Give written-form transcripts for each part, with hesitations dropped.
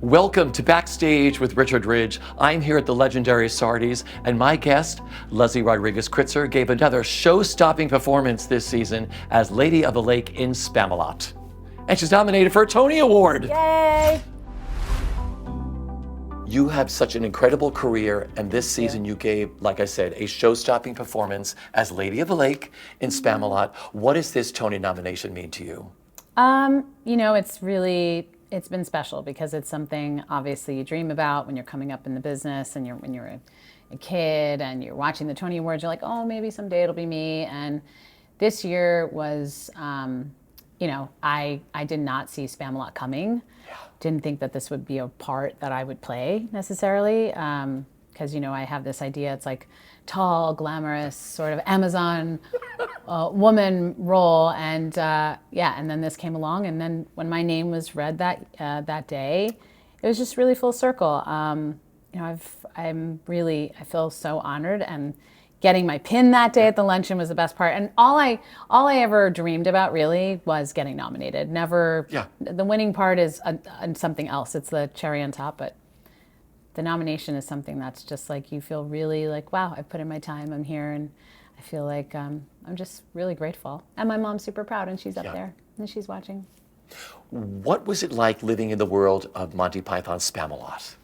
Welcome to Backstage with Richard Ridge. I'm here at the legendary Sardi's, and my guest, Leslie Rodriguez Kritzer, gave another show-stopping performance this season as Lady of the Lake in SPAMALOT. And she's nominated for a Tony Award. Yay! You have such an incredible career, and this season you gave, like I said, a show-stopping performance as Lady of the Lake in SPAMALOT. What does this Tony nomination mean to you? It's been special because it's something obviously you dream about when you're coming up in the business and when you're a kid and you're watching the Tony Awards, you're like, oh, maybe someday it'll be me. And this year was, I did not see SPAMALOT coming. Yeah. Didn't think that this would be a part that I would play necessarily. Because, I have this idea, it's like tall, glamorous, sort of Amazon woman role. And and then this came along. And then when my name was read that day, it was just really full circle. I feel so honored, and getting my pin that day at the luncheon was the best part. And all I ever dreamed about really was getting nominated. Never, the winning part is something else. It's the cherry on top, but the nomination is something that's just like, you feel really like, wow, I put in my time, I'm here, and I feel like I'm just really grateful. And my mom's super proud, and she's up there, and she's watching. What was it like living in the world of Monty Python's SPAMALOT?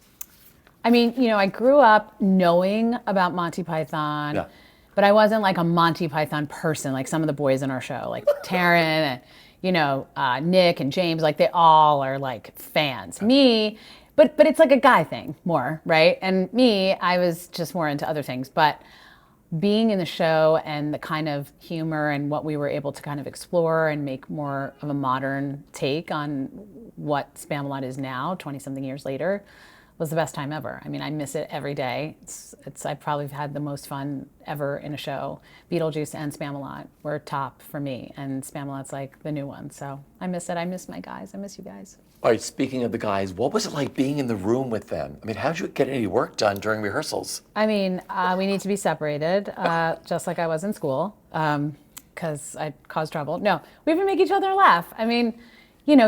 I mean, I grew up knowing about Monty Python, but I wasn't like a Monty Python person, like some of the boys in our show, like Taryn and, Nick and James, like they all are like fans. Me, but it's like a guy thing more, right? And me, I was just more into other things. But being in the show and the kind of humor and what we were able to kind of explore and make more of a modern take on what SPAMALOT is now, 20-something years later, was the best time ever. I mean, I miss it every day. I probably had the most fun ever in a show. Beetlejuice and SPAMALOT were top for me, and SPAMALOT's like the new one. So I miss it. I miss my guys. I miss you guys. All right, speaking of the guys, what was it like being in the room with them? I mean, how did you get any work done during rehearsals? I mean, we need to be separated, just like I was in school, because I caused trouble. No, we even make each other laugh. I mean, you're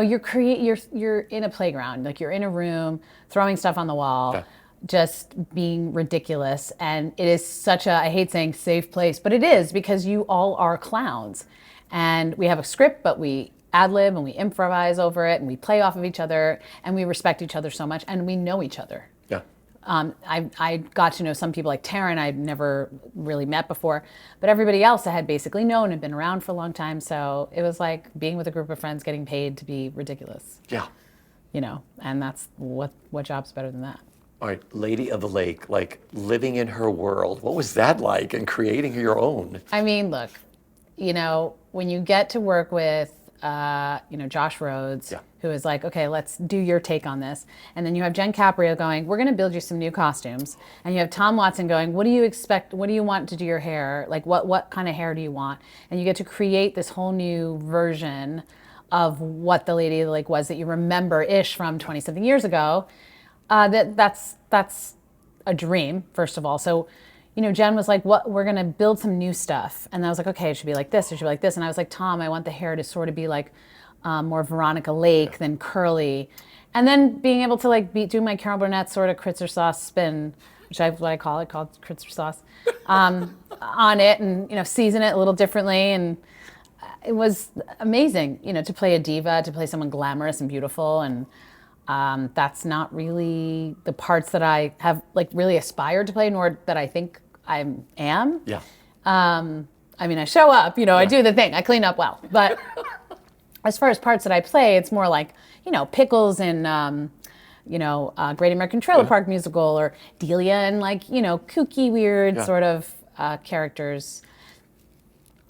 in a playground, like you're in a room, throwing stuff on the wall, just being ridiculous. And it is such a, I hate saying safe place, but it is, because you all are clowns. And we have a script, but we ad-lib and we improvise over it, and we play off of each other, and we respect each other so much, and we know each other. Yeah. I got to know some people like Taryn I'd never really met before, but everybody else I had basically known and been around for a long time. So it was like being with a group of friends getting paid to be ridiculous. Yeah. And that's what job's better than that. All right, Lady of the Lake, like living in her world. What was that like, and creating your own? I mean, look, when you get to work with Josh Rhodes, who is like, okay, let's do your take on this. And then you have Jen Caprio going, we're going to build you some new costumes. And you have Tom Watson going, what do you expect? What do you want to do your hair? Like, what kind of hair do you want? And you get to create this whole new version of what the Lady of the Lake was that you remember-ish from 20-something years ago. That's a dream, first of all. So, Jen was like, we're going to build some new stuff. And I was like, okay, it should be like this, it should be like this. And I was like, Tom, I want the hair to sort of be like more Veronica Lake than curly. And then being able to do my Carol Burnett sort of Kritzer sauce spin, which I called Kritzer sauce, on it, and, season it a little differently. And it was amazing, to play a diva, to play someone glamorous and beautiful. And that's not really the parts that I have really aspired to play, nor that I think I am. Yeah. I mean, I show up, I do the thing, I clean up well. But as far as parts that I play, it's more like, Pickles in, Great American Trailer Park Musical, or Delia and kooky, weird sort of characters.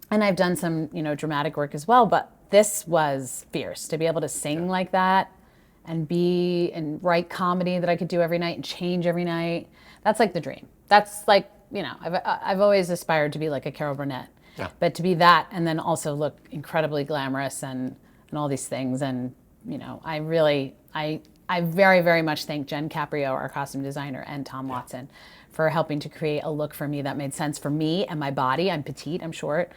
And I've done some, dramatic work as well, but this was fierce to be able to sing like that and write comedy that I could do every night and change every night. That's like the dream. That's like, I've always aspired to be like a Carol Burnett, but to be that and then also look incredibly glamorous and all these things. And, I very, very much thank Jen Caprio, our costume designer, and Tom Watson for helping to create a look for me that made sense for me and my body. I'm petite, I'm short.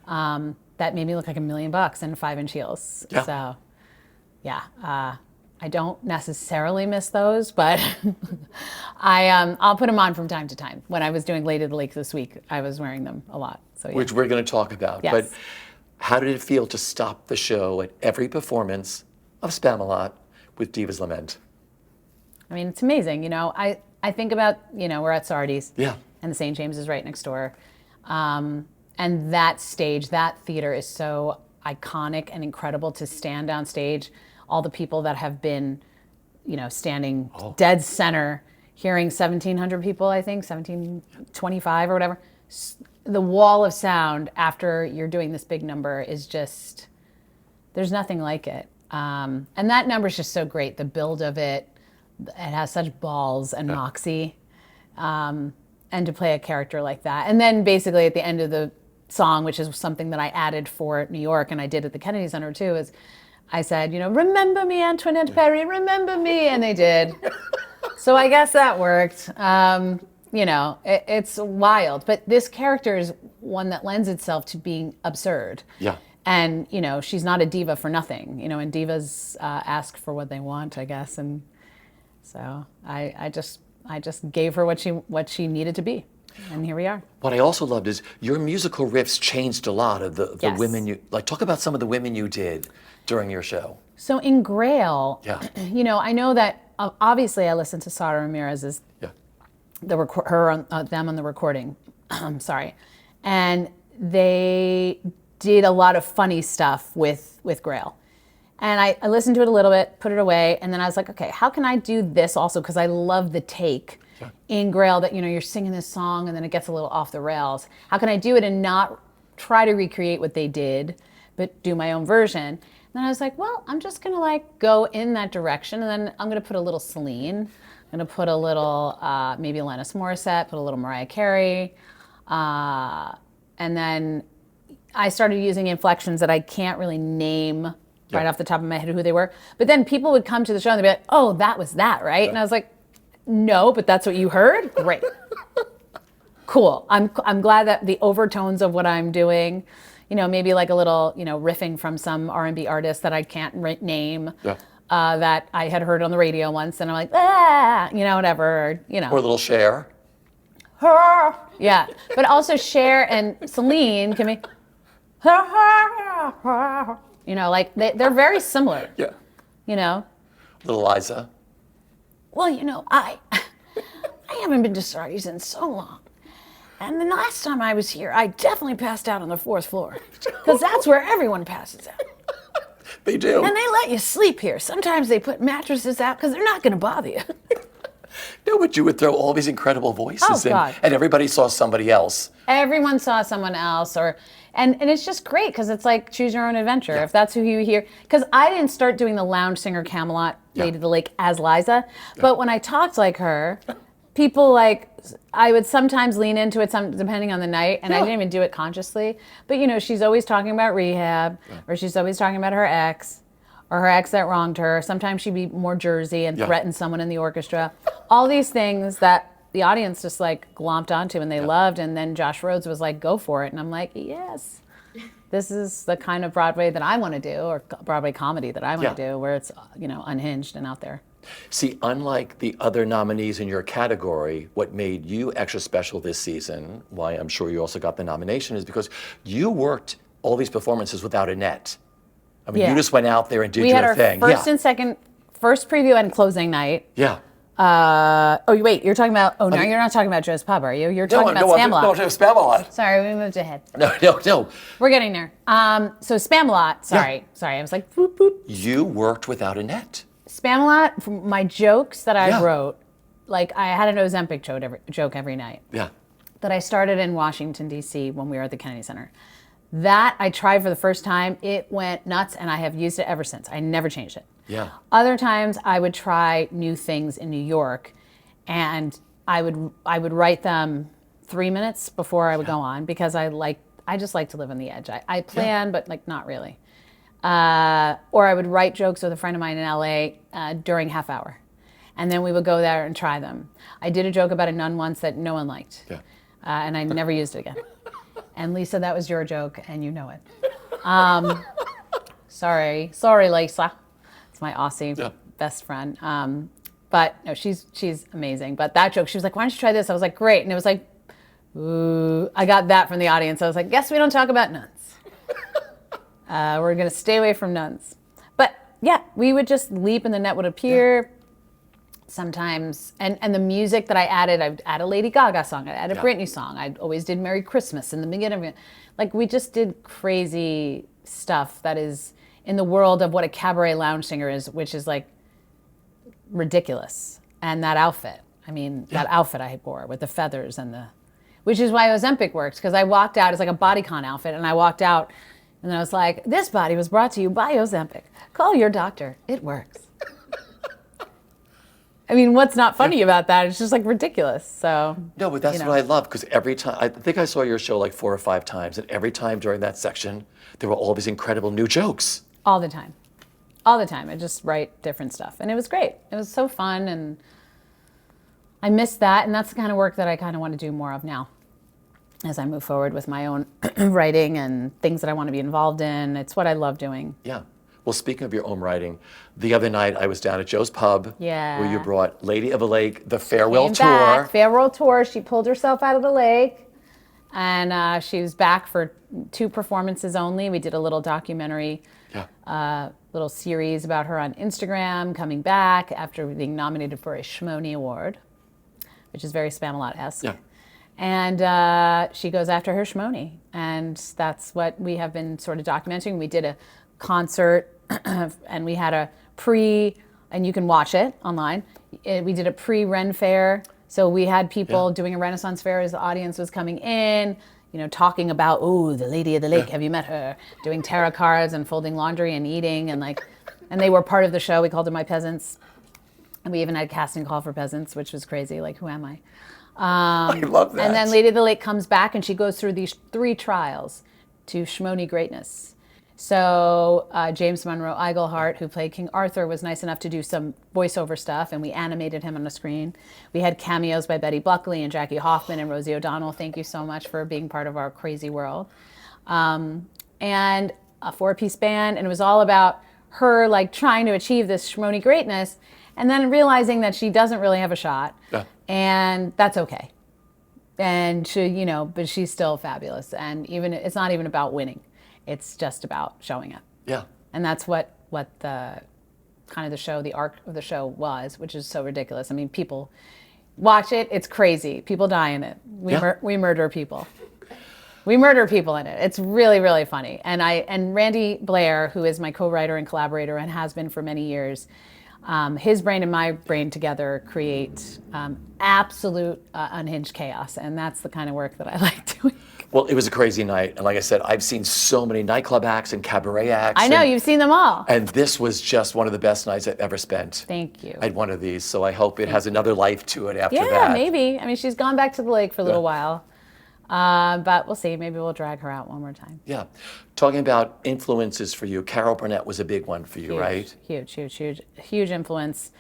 That made me look like $1 million in 5-inch heels. So, I I don't necessarily miss those, but I'll put them on from time to time. When I was doing Lady of the Lake this week, I was wearing them a lot. So yeah. Which we're going to talk about. Yes. But how did it feel to stop the show at every performance of SPAMALOT with Diva's Lament? I mean, it's amazing. You know, I think about, you know, we're at Sardi's. Yeah. And the St. James is right next door. And that stage, that theater is so iconic and incredible to stand on stage. All the people that have been, you know, standing dead center, hearing 1,700 people, I think, 1,725 or whatever. The wall of sound after you're doing this big number is just, there's nothing like it. And that number is just so great. The build of it has such balls and moxie. And to play a character like that. And then basically at the end of the song, which is something that I added for New York and I did at the Kennedy Center too, is I said, you know, remember me, Antoinette Perry, remember me. And they did. So I guess that worked. You know, it's wild. But this character is one that lends itself to being absurd. Yeah. And, you know, she's not a diva for nothing. You know, and divas ask for what they want, I guess. And so I just gave her what she needed to be, and here we are. What I also loved is your musical riffs changed a lot of the Yes. women you, like, talk about some of the women you did during your show. So in Grail, Yeah. you know, I know that obviously I listened to Sara Ramirez's, Yeah. them on the recording, sorry, and they did a lot of funny stuff with Grail. And I listened to it a little bit, put it away, and then I was like, okay, how can I do this also? Because I love the take in Grail that, you know, you're singing this song and then it gets a little off the rails. How can I do it and not try to recreate what they did, but do my own version? And then I was like, well, I'm just going to like go in that direction, and then I'm going to put a little Celine. I'm going to put a little maybe Alanis Morissette, put a little Mariah Carey. And then I started using inflections that I can't really name right off the top of my head who they were. But then people would come to the show and they'd be like, oh, that was that, right? And I was like, no, but that's what you heard? Great. Cool. I'm glad that the overtones of what I'm doing, you know, maybe like a little, you know, riffing from some R&B artist that I can't name, that I had heard on the radio once, and I'm like, you know, whatever, or, you know. Or a little Cher. Yeah. But also Cher and Celine can be, you know, like they're very similar. Yeah. You know? Little Liza. Well, you know, I haven't been to Sardi's in so long. And the last time I was here, I definitely passed out on the 4th floor. Because that's where everyone passes out. They do. And they let you sleep here. Sometimes they put mattresses out because they're not going to bother you. No, but you would throw all these incredible voices in, God. and everybody saw somebody else. Everyone saw someone else, and it's just great because it's like choose your own adventure. If that's who you hear, because I didn't start doing the lounge singer Camelot Lady of the Lake as Liza, but when I talked like her, people like, I would sometimes lean into it, depending on the night, and I didn't even do it consciously. But you know, she's always talking about rehab, or she's always talking about her ex, or her ex that wronged her. Sometimes she'd be more Jersey and threaten someone in the orchestra. All these things that the audience just like glomped onto and they loved. And then Josh Rhodes was like, go for it. And I'm like, yes, this is the kind of Broadway that I want to do, or Broadway comedy that I want to do, where it's, you know, unhinged and out there. See, unlike the other nominees in your category, what made you extra special this season, why I'm sure you also got the nomination, is because you worked all these performances without a net. I mean, you just went out there and did your thing. We had our first and second, first preview and closing night. Yeah. Oh, wait, you're talking about, no, you're not talking about Joe's Pub, are you? You're talking about SPAMALOT. No, SPAMALOT. Sorry, we moved ahead. No. We're getting there. So SPAMALOT, sorry, I was like, boop, boop. You worked without a net. SPAMALOT, from my jokes that I wrote, like I had an Ozempic joke every night. Yeah. That I started in Washington, D.C. when we were at the Kennedy Center. That I tried for the first time. It went nuts, and I have used it ever since. I never changed it. Yeah. Other times I would try new things in New York, and I would write them 3 minutes before I would go on, because I just like to live on the edge. I plan, but like not really. Or I would write jokes with a friend of mine in LA during half hour. And then we would go there and try them. I did a joke about a nun once that no one liked. Yeah. And I never used it again. And Lisa, that was your joke, and you know it. Sorry, Lisa. It's my Aussie best friend. But no, she's amazing. But that joke, she was like, "Why don't you try this?" I was like, "Great," and it was like, ooh, I got that from the audience. I was like, "Guess we don't talk about nuns. We're gonna stay away from nuns." But yeah, we would just leap and the net would appear. Sometimes, and the music that I added a Lady Gaga song, I added a Britney song. I always did Merry Christmas in the beginning of it. Like, we just did crazy stuff that is in the world of what a cabaret lounge singer is, which is like ridiculous. And that outfit, that outfit I wore with the feathers which is why Ozempic works, because I walked out, it's like a bodycon outfit, and I walked out and I was like, "This body was brought to you by Ozempic. Call your doctor, it works." What's not funny about that? It's just like ridiculous. So no, but that's what I love, because every time, I think I saw your show like 4 or 5 times, and every time during that section, there were all these incredible new jokes. All the time. All the time. I just write different stuff. And it was great. It was so fun, and I missed that, and that's the kind of work that I kind of want to do more of now as I move forward with my own writing and things that I want to be involved in. It's what I love doing. Yeah. Well, speaking of your own writing, the other night I was down at Joe's Pub, where you brought Lady of the Lake, the farewell tour. Farewell tour. She pulled herself out of the lake, and she was back for 2 performances only. We did a little documentary, little series about her on Instagram, coming back after being nominated for a Schmony Award, which is very Spamalot-esque. Yeah. And she goes after her Schmony, and that's what we have been sort of documenting. We did a concert, and we had a and you can watch it online. We did a pre-Ren Fair, so we had people doing a Renaissance Fair as the audience was coming in, talking about, the Lady of the Lake, have you met her? Doing tarot cards and folding laundry and eating, and they were part of the show. We called them My Peasants, and we even had a casting call for peasants, which was crazy. Like, who am I? I love that. And then Lady of the Lake comes back, and she goes through these 3 trials to Schmony greatness. So James Monroe Iglehart, who played King Arthur, was nice enough to do some voiceover stuff, and we animated him on the screen. We had cameos by Betty Buckley and Jackie Hoffman and Rosie O'Donnell. Thank you so much for being part of our crazy world. And a 4-piece band, and it was all about her trying to achieve this Schmony greatness, and then realizing that she doesn't really have a shot, and that's okay. And she, but she's still fabulous, and it's not even about winning. It's just about showing up. Yeah. And that's what the kind of the show, the arc of the show was, which is so ridiculous. People watch it. It's crazy. People die in it. We murder people. We murder people in it. It's really, really funny. And Randy Blair, who is my co-writer and collaborator and has been for many years, his brain and my brain together create absolute unhinged chaos. And that's the kind of work that I like doing. Well, it was a crazy night. And like I said, I've seen so many nightclub acts and cabaret acts. I know, you've seen them all. And this was just one of the best nights I've ever spent. Thank you. I had one of these, so I hope it has another life to it after that. Yeah, maybe. She's gone back to the lake for a little while. But we'll see. Maybe we'll drag her out one more time. Yeah. Talking about influences for you, Carol Burnett was a big one for you, right? Huge influence.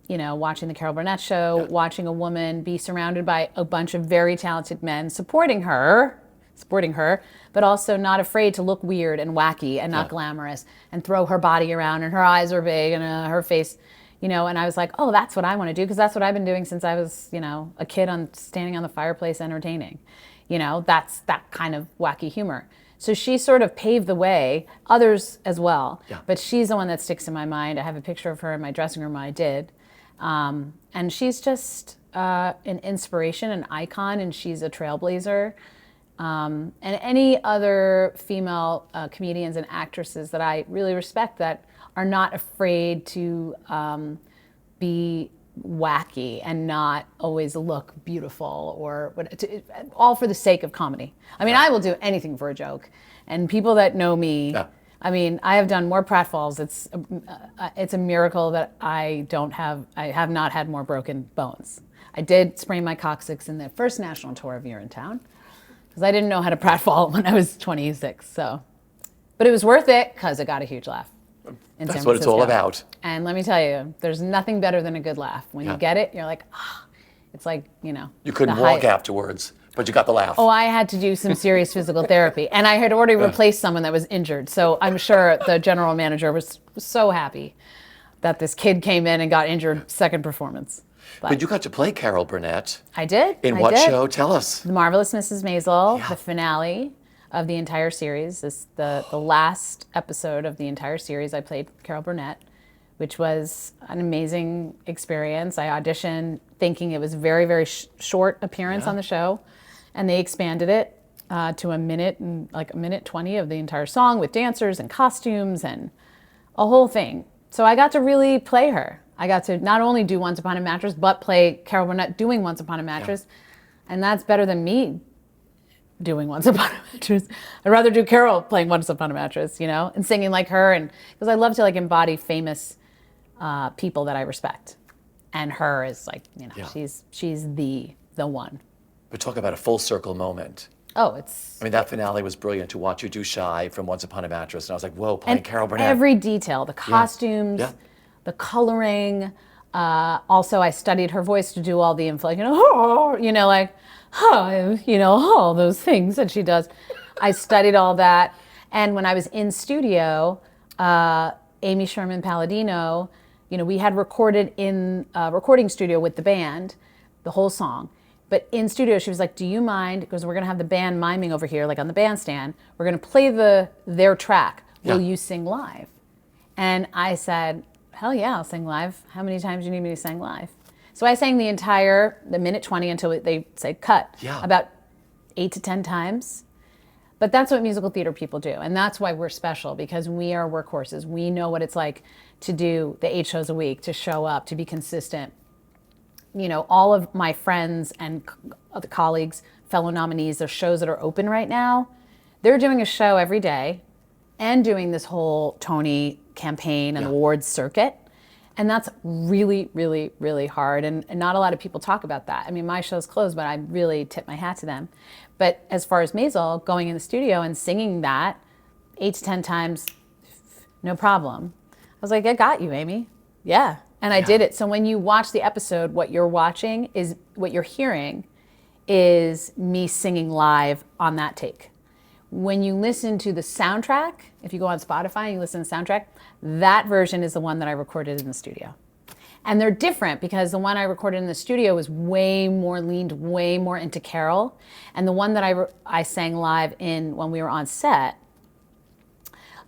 Watching the Carol Burnett show, watching a woman be surrounded by a bunch of very talented men supporting her, but also not afraid to look weird and wacky and not glamorous, and throw her body around, and her eyes are big, and her face, and I was like, oh, that's what I want to do, because that's what I've been doing since I was, a kid standing on the fireplace entertaining. That's that kind of wacky humor. So she sort of paved the way, others as well, but she's the one that sticks in my mind. I have a picture of her in my dressing room. I did. And she's just an inspiration, an icon, and she's a trailblazer. And any other female comedians and actresses that I really respect that are not afraid to be wacky and not always look beautiful, or all for the sake of comedy. I will do anything for a joke. And people that know me, I have done more pratfalls. It's a miracle that I have not had more broken bones. I did sprain my coccyx in the first national tour of Urinetown, because I didn't know how to pratfall when I was 26. But it was worth it, because it got a huge laugh in San Francisco. That's what it's all about. And let me tell you, there's nothing better than a good laugh. When you get it, you're like, it's like, You couldn't walk afterwards, but you got the laugh. Oh, I had to do some serious physical therapy. And I had already replaced someone that was injured. So I'm sure the general manager was so happy. that this kid came in and got injured second performance. But you got to play Carol Burnett. I did. In what show? Tell us. The Marvelous Mrs. Maisel, the finale of the entire series. This the last episode of the entire series. I played Carol Burnett, which was an amazing experience. I auditioned thinking it was a very, very short appearance on the show, and they expanded it to a minute and like a minute 20 of the entire song with dancers and costumes and a whole thing. So I got to really play her. I got to not only do Once Upon a Mattress, but play Carol Burnett doing Once Upon a Mattress. And that's better than me doing Once Upon a Mattress. I'd rather do Carol playing Once Upon a Mattress, you know, and singing like her. And because I love to like embody famous people that I respect. And her is like, you know, she's the one. But talk about a full circle moment. Oh, it's... I mean, that finale was brilliant to watch you do Shy from Once Upon a Mattress. And I was like, whoa, playing Carol Burnett. Every detail, the costumes, the coloring. Also, I studied her voice to do all the inflection, like, all those things that she does. I studied all that. And when I was in studio, Amy Sherman Palladino, we had recorded in a recording studio with the band, the whole song. But in studio, she was like, do you mind, because we're going to have the band miming over here, like on the bandstand. We're going to play their track. Will you sing live? And I said, hell yeah, I'll sing live. How many times do you need me to sing live? So I sang the minute 20 until they said cut, about 8 to 10 times. But that's what musical theater people do. And that's why we're special, because we are workhorses. We know what it's like to do the 8 shows a week, to show up, to be consistent. All of my friends and other colleagues, fellow nominees, there's shows that are open right now. They're doing a show every day and doing this whole Tony campaign and awards circuit. And that's really, really, really hard. And not a lot of people talk about that. I mean, my show's closed, but I really tip my hat to them. But as far as Maisel, going in the studio and singing that 8 to 10 times, no problem. I was like, I got you, Amy. Yeah. And I did it. So when you watch the episode, what you're hearing is me singing live on that take. When you listen to the soundtrack, if you go on Spotify and you listen to the soundtrack, that version is the one that I recorded in the studio. And they're different because the one I recorded in the studio was leaned way more into Carol. And the one that I sang live in when we were on set,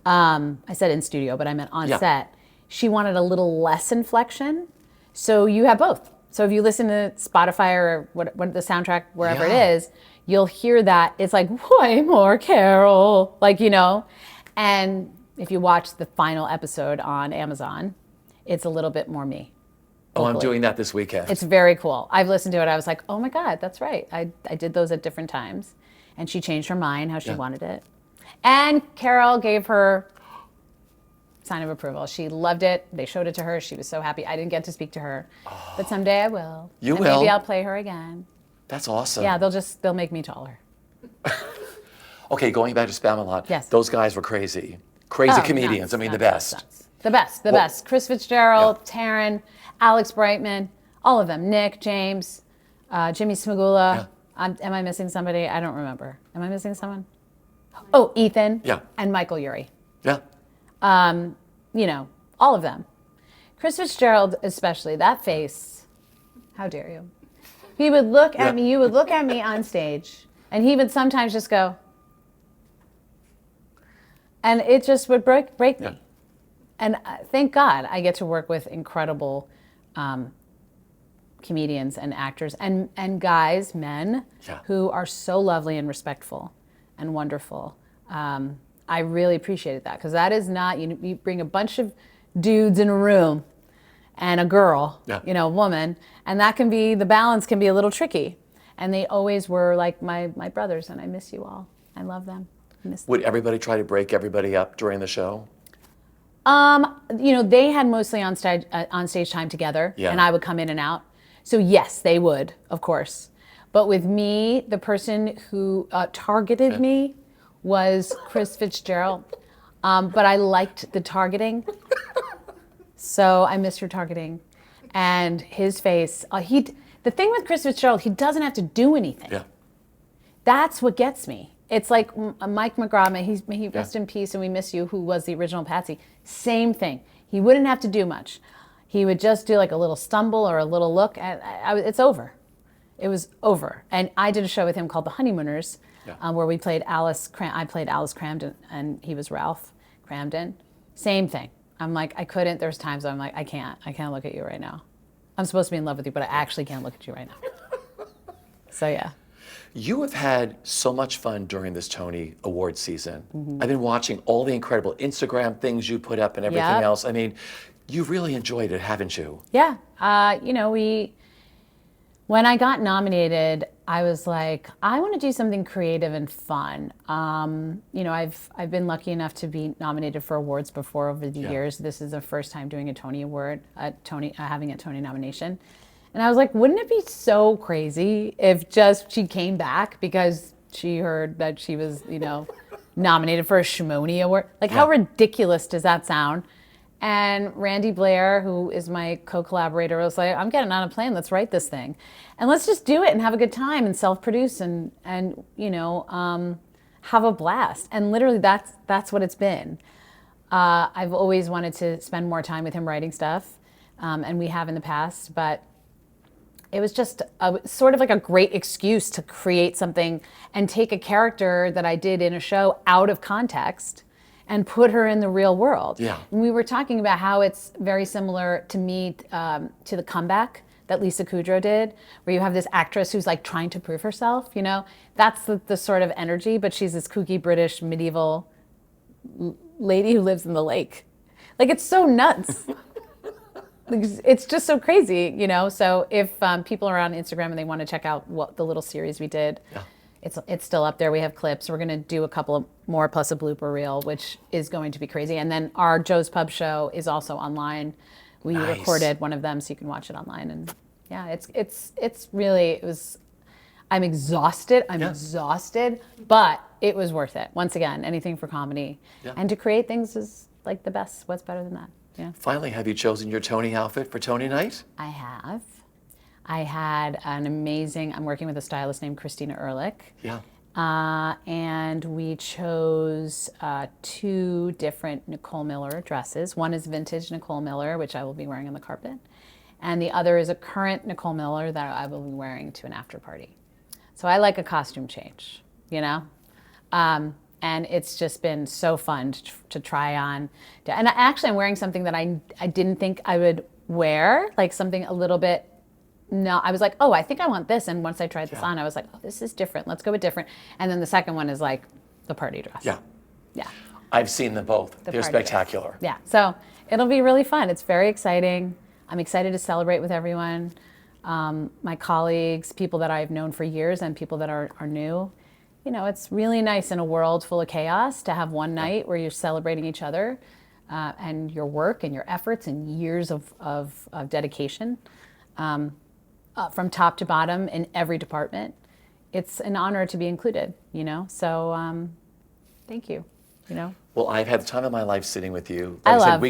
I said in studio, but I meant on set, she wanted a little less inflection. So you have both. So if you listen to Spotify or what the soundtrack, wherever it is, you'll hear that it's like way more Carol, and if you watch the final episode on Amazon, it's a little bit more me. Oh, I'm doing that this weekend. It's very cool. I've listened to it. I was like, oh my God, that's right. I did those at different times. And she changed her mind how she wanted it. And Carol gave her sign of approval. She loved it. They showed it to her. She was so happy. I didn't get to speak to her, but someday I will. You will. Maybe I'll play her again. That's awesome. Yeah, they'll make me taller. Okay, going back to SPAMALOT. Yes. Those guys were crazy. Crazy comedians. Nuts, the best. Nuts. The best. Chris Fitzgerald, Taryn, Alex Brightman, all of them. Nick, James, Jimmy Smagula. Am I missing somebody? I don't remember. Am I missing someone? Oh, Ethan. Yeah. And Michael Urie. Yeah. All of them. Chris Fitzgerald especially, that face, how dare you? He would look at me, you would look at me on stage, and he would sometimes just go, and it just would break me. Yeah. And thank God I get to work with incredible comedians and actors and guys, men, who are so lovely and respectful and wonderful. I really appreciated that, because that is not, you bring a bunch of dudes in a room and a girl, a woman, and the balance can be a little tricky. And they always were like my brothers, and I miss you all. I love them. Would everybody try to break everybody up during the show? They had mostly on stage time together, and I would come in and out. So yes, they would, of course. But with me, the person who targeted me was Chris Fitzgerald. But I liked the targeting. So I missed your targeting. And his face, the thing with Chris Fitzgerald, he doesn't have to do anything. Yeah. That's what gets me. It's like Mike McGraw, may he rest in peace and we miss you, who was the original Patsy. Same thing. He wouldn't have to do much. He would just do like a little stumble or a little look, and it's over. It was over. And I did a show with him called The Honeymooners, where we played I played Alice Cramden, and he was Ralph Cramden. Same thing. I'm like, I couldn't. There's times I'm like, I can't look at you right now. I'm supposed to be in love with you, but I actually can't look at you right now. So yeah. You have had so much fun during this Tony Award season. I've been watching all the incredible Instagram things you put up and everything else. I mean, you've really enjoyed it, haven't you? Yeah. When I got nominated, I was like, I want to do something creative and fun. I've been lucky enough to be nominated for awards before over the years. This is the first time doing a Tony Award, having a Tony nomination. And I was like, wouldn't it be so crazy if just she came back because she heard that she was, nominated for a Shimoni Award? Like, how ridiculous does that sound? And Randy Blair, who is my co-collaborator, was like, I'm getting on a plane, let's write this thing. And let's just do it and have a good time and self-produce and have a blast. And literally that's what it's been. I've always wanted to spend more time with him writing stuff, and we have in the past, but it was just sort of like a great excuse to create something and take a character that I did in a show out of context and put her in the real world. Yeah. And we were talking about how it's very similar to me, to The Comeback that Lisa Kudrow did, where you have this actress who's like trying to prove herself, That's the sort of energy, but she's this kooky British medieval lady who lives in the lake. Like, it's so nuts. It's just so crazy, So if people are on Instagram and they want to check out what the little series we did, it's still up there. We have clips. We're going to do a couple of more plus a blooper reel, which is going to be crazy. And then our Joe's Pub show is also online. We recorded one of them, so you can watch it online. And yeah, I'm exhausted. I'm exhausted, but it was worth it. Once again, anything for comedy. Yeah. And to create things is like the best. What's better than that? Yeah. Finally, have you chosen your Tony outfit for Tony night? I have. I had I'm working with a stylist named Christina Ehrlich. Yeah. And we chose 2 different Nicole Miller dresses. One is vintage Nicole Miller, which I will be wearing on the carpet. And the other is a current Nicole Miller that I will be wearing to an after party. So I like a costume change, and it's just been so fun to try on. And actually, I'm wearing something that I didn't think I would wear, like something a little bit. No, I was like, oh, I think I want this. And once I tried this on, I was like, oh, this is different. Let's go with different. And then the second one is like the party dress. Yeah. Yeah. I've seen them both. They're spectacular. Dress. Yeah. So it'll be really fun. It's very exciting. I'm excited to celebrate with everyone. My colleagues, people that I've known for years and people that are new. It's really nice in a world full of chaos to have one night where you're celebrating each other and your work and your efforts and years of dedication. From top to bottom in every department. It's an honor to be included, So thank you, Well, I've had the time of my life sitting with you. I love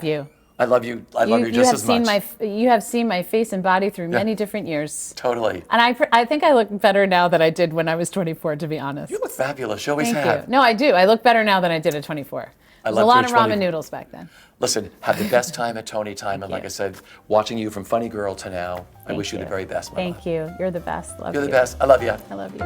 you. I love you just as much. You have seen my face and body through many different years. Totally. And I think I look better now than I did when I was 24, to be honest. You look fabulous. You always have. Thank you. No, I do. I look better now than I did at 24. There's a lot of ramen noodles back then. Listen, have the best time at Tony time. And like I said, watching you from Funny Girl to now, I wish you the very best, my love. Thank you. You're the best. Love you. You're the best. I love you. I love you.